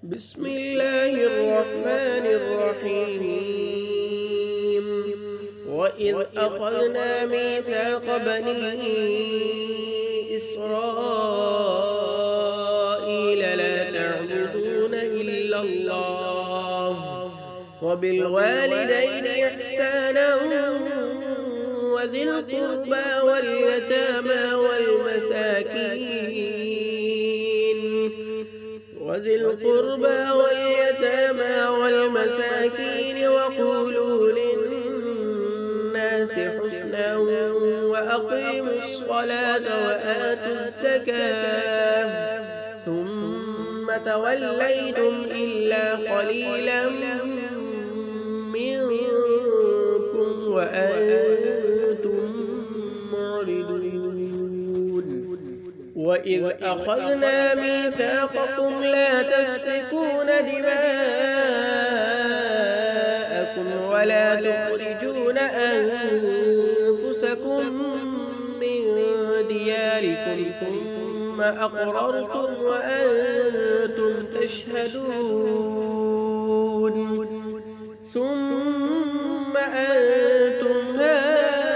بسم الله الرحمن الرحيم وإذ أخذنا ميثاق بني إسرائيل لا تعبدون إلا الله وبالوالدين إحسانا وذي القربى واليتامى والمساكين وقولوا للناس حسنا وأقيموا الصلاة وآتوا الزكاة ثم توليتم إلا قليلا منكم وأنتم معرضون. وإذ أخذنا ميثاقكم لا تسفكون دماءكم ولا تخرجون أنفسكم من دياركم ثم أقررتم وأنتم تشهدون ثم أنتم هؤلاء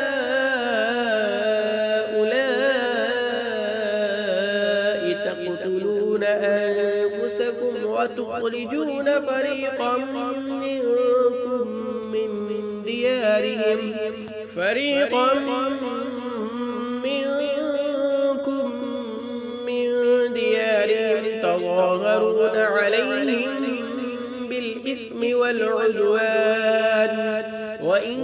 تقتلون أنفسكم وتخرجون فريقا منكم من ديارهم تظاهرون عليهم بالإثم والعدوان وإن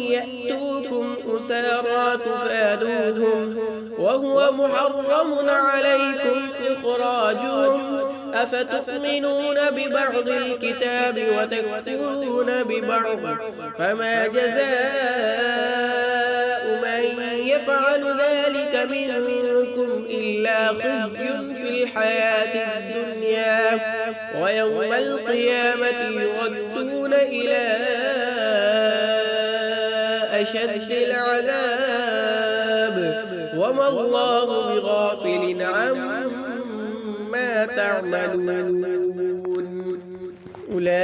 يأتوكم أسارى تفادوهم وهو محرم عليكم إخراجهم أفتؤمنون ببعض الكتاب وتكفرون ببعض فما جزاء من يفعل ذلك منكم إلا خزي في الحياة الدنيا ويوم القيامة يردون إلى أشد العذاب وما الله بغافل عما تعملون. أولئك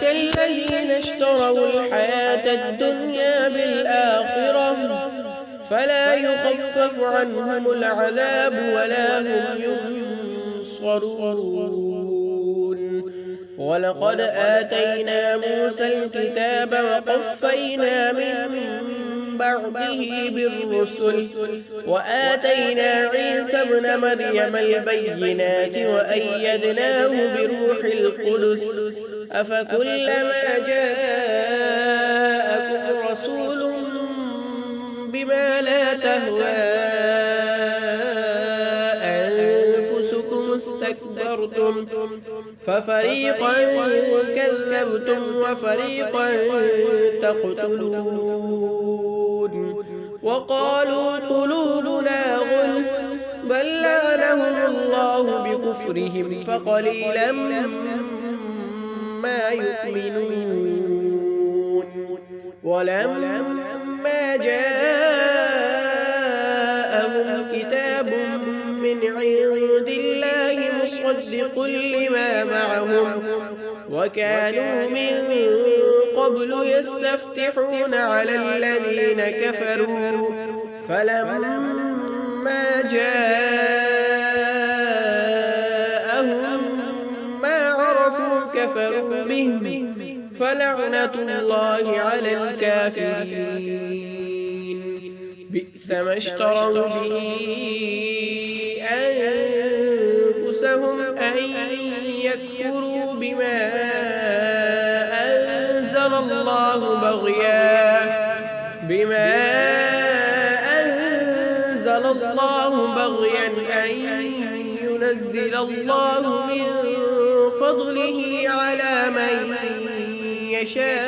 الذين اشتروا الحياة الدنيا بالآخرة فلا يخفف عنهم العذاب ولا هم ينصرون. ولقد آتينا موسى الكتاب وقفينا من بعده بالرسل وآتينا عيسى ابن مريم البينات وأيدناه بروح القدس أفكلما جاءكم رسول بما لا تهوى أنفسكم استكبرتم ففريقا كذبتم وفريقا تقتلون. وقالوا قلوبنا غلف بل لعنهم الله بكفرهم فقليلا ما يؤمنون. ولما جاءهم كتاب من عند الله مصدق لما معهم وكانوا من قبل يستفتحون على الذين كفروا فلما جاءهم ما عرفوا كفروا به فلعنة الله على الكافرين. بئس ما اشتروا به أنفسهم أن يكفروا بما أنزل الله بغيا أن ينزل الله من فضله على من يشاء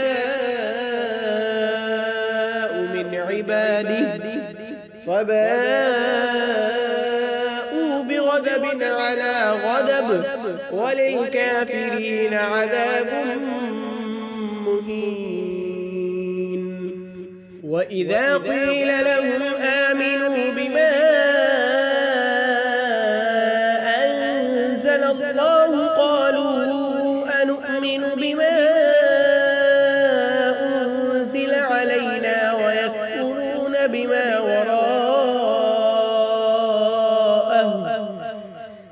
من عباده فباءوا بغضب على غضب وللكافرين عذاب مهين. وإذا قيل لهم آمنوا بما الله قالوا أنؤمن بما أنزل علينا ويكفرون بما وراءه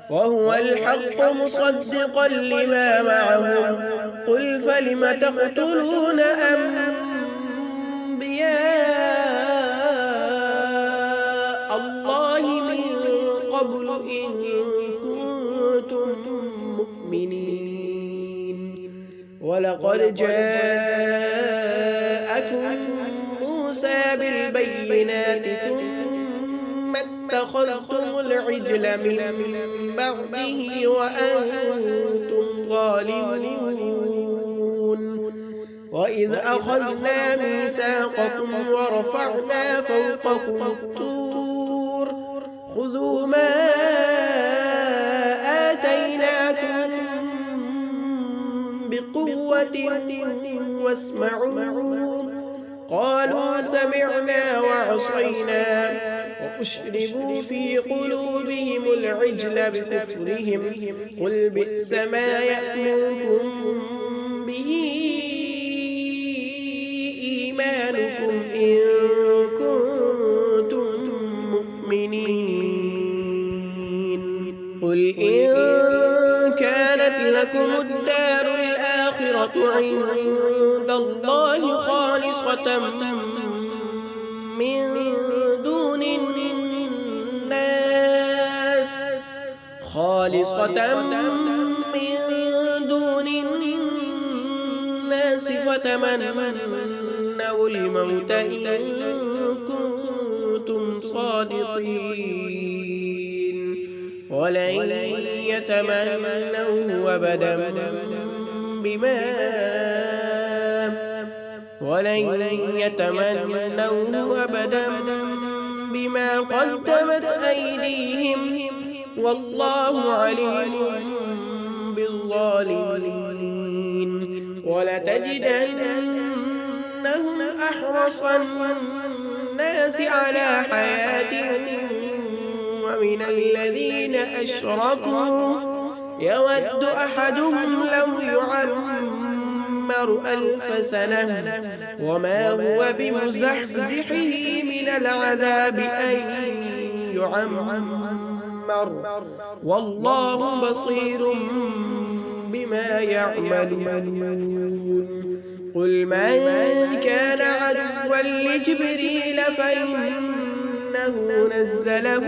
وهو الحق مصدقا لما معهم قل فلم تقتلون أنبياء الله من قبل إن كنتم مؤمنين ولقد جاءكم موسى بالبينات ثم اتخذتم العجل من بعده وأنتم ظالمون وإذ أخذنا ميثاقكم ورفعنا فوقكم الطور خذوا ما آتيناكم بقوة واسمعوا قالوا سمعنا وعصينا وأشربوا في قلوبهم العجل بكفرهم قل بئس ما يأمركم به إيمانكم إن كنتم مؤمنين قل إن كانت لكم الدار الآخرة عند الله خالصة من دون الناس فتمنوا الموت إن كنتم صادقين ولن يتمنوا أبدا بما قدمت أيديهم والله عليم بالظالمين ولتجدنهم أحرص الناس على حياة ومن الذين أشركوا يود أحدهم لو يعمر 1000 سنة وما هو بمزحزحه من العذاب أن يعمر والله بصير بما يعملون قل من كان عدوا لجبريل فإنه نزله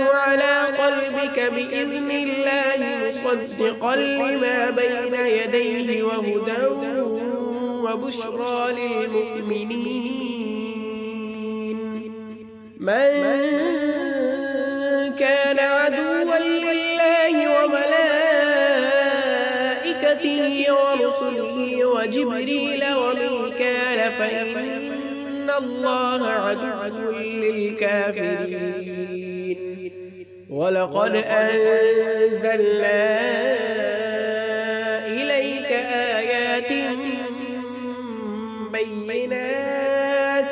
على قلبك بإذن الله مصدقا لما بين يديه وهدى وبشرى للمؤمنين من كان عدوا لله وملائكته ورسله وجبريل وميكال فإن الله عدو للكافرين ولقد أنزلنا إليك آيات بينات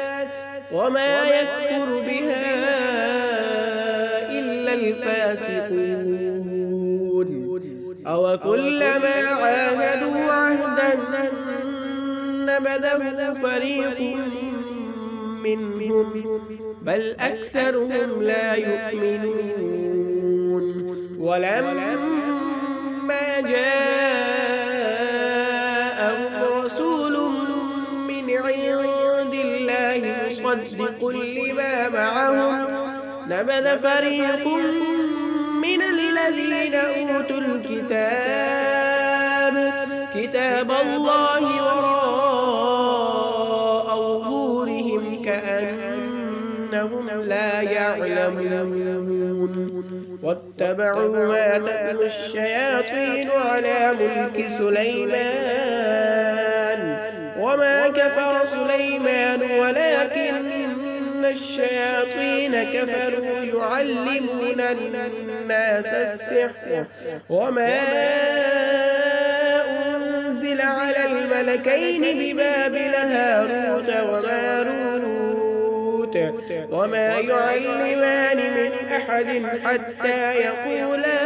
وما يكفر بها إلا الفاسقون أوكلما عاهدوا عهدا نبذه فريق منهم بل أكثرهم لا يؤمنون ولما جاءهم رسول من عند الله مصدق لما معهم نبذ فريق من الذين أوتوا كتاب الله وراء ظهورهم كأنهم لا يعلمون واتبعوا ما تتلو الشياطين على ملك سليمان وما كفر سليمان ولكن الشياطين كفروا يعلمون الناس السحر وما أنزل على الملكين ببابل هاروت وماروت وما يعلمان من أحد حتى يقولا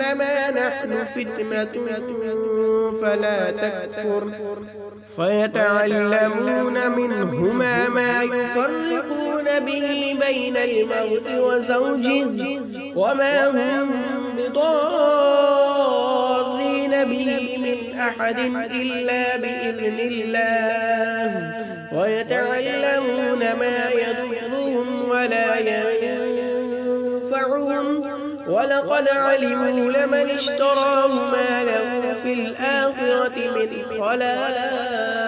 إنما نحن فتنة فلا تكفر فيتعلمون منهما ما يفرقون به بين المرء وزوجه وما هم بضارين به من أحد إلا بإذن الله ويتعلمون ما يضرهم ولا ينفعهم ولقد علموا لمن اشتراه ما له في الآخرة من خلاق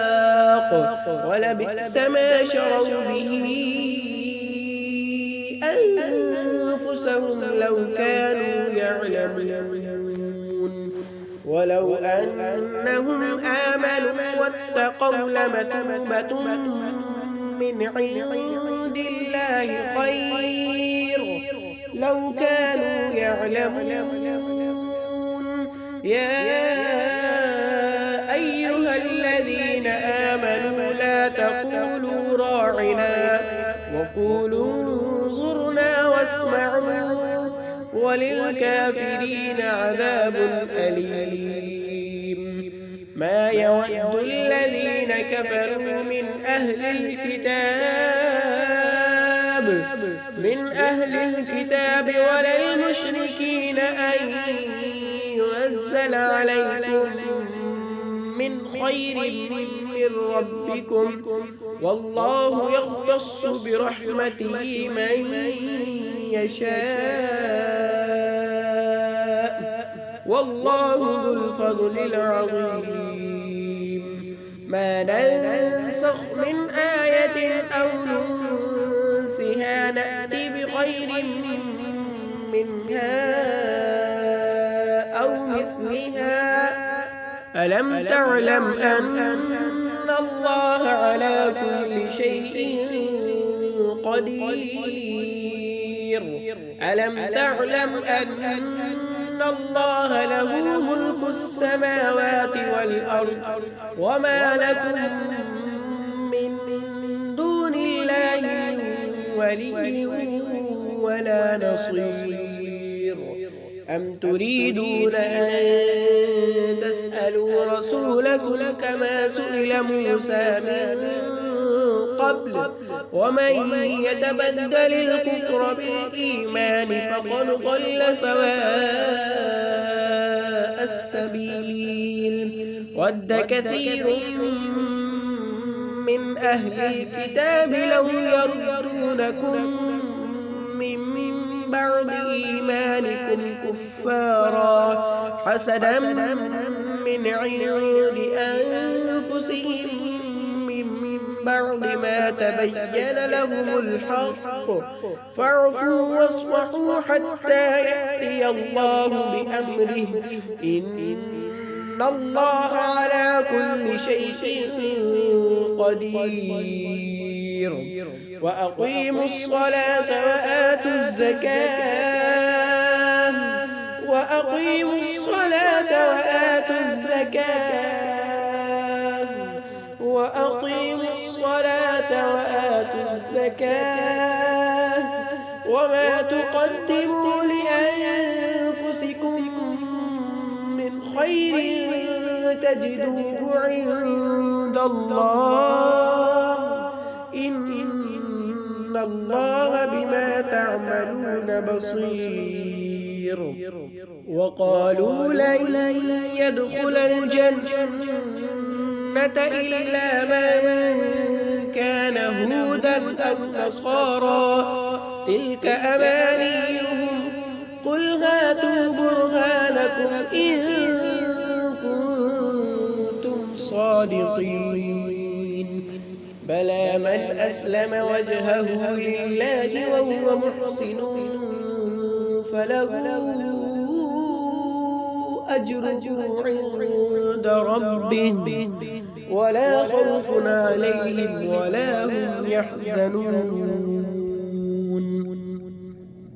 ولبئس ما شروا به أنفسهم لو كانوا يعلمون ولو أنهم آمنوا واتقوا لمثوبة من عند الله خير لو كانوا يعلمون يا أيها الذين آمنوا لا تقولوا راعنا وقولوا انظرنا واسمعوا وللكافرين عذاب أليم ما يود الذين كفروا من أهل الكتاب ولا المشركين أن ينزل عليكم من خير من ربكم والله يختص برحمته من يشاء والله ذو الفضل العظيم ما ننسخ من آية أو ننسها نأتي بخير منها أو مثلها ألم تعلم أن الله على كل شيء قدير ألم تعلم أن الله له ملك السماوات والأرض وما لكم من دون الله ولي ولا نصير أم تريدون أن تسألوا رسولكم كما سئل موسى من قبل ومن يتبدل الكفر بالإيمان فقد ضل سواء السبيل ود كثير من أهل الكتاب لو يردونكم من بعد إيمانكم كفارا حسدا من عند أنفسهم من بعد ما تبين لهم الحق فاعفوا واصفحوا حتى يأتي الله بأمره إن الله على كل شيء قدير وأقيموا الصلاة وآتوا الزكاة وأقيموا الصلاة وآتوا الزكاة وأقيموا الصلاة وآتوا الزكاة وما تقدموا لأنفسكم من خير تجدوه عند الله إن الله بما تعملون بصير وقالوا لن يدخل الجنة إلا من كان هودا أو نصارى تلك أمانيهم قل هاتوا برهانكم إن كنتم صادقين بلى من أسلم وجهه لله وهو محسن فله أجره عند ربه ولا خوف عليهم ولا هم يحزنون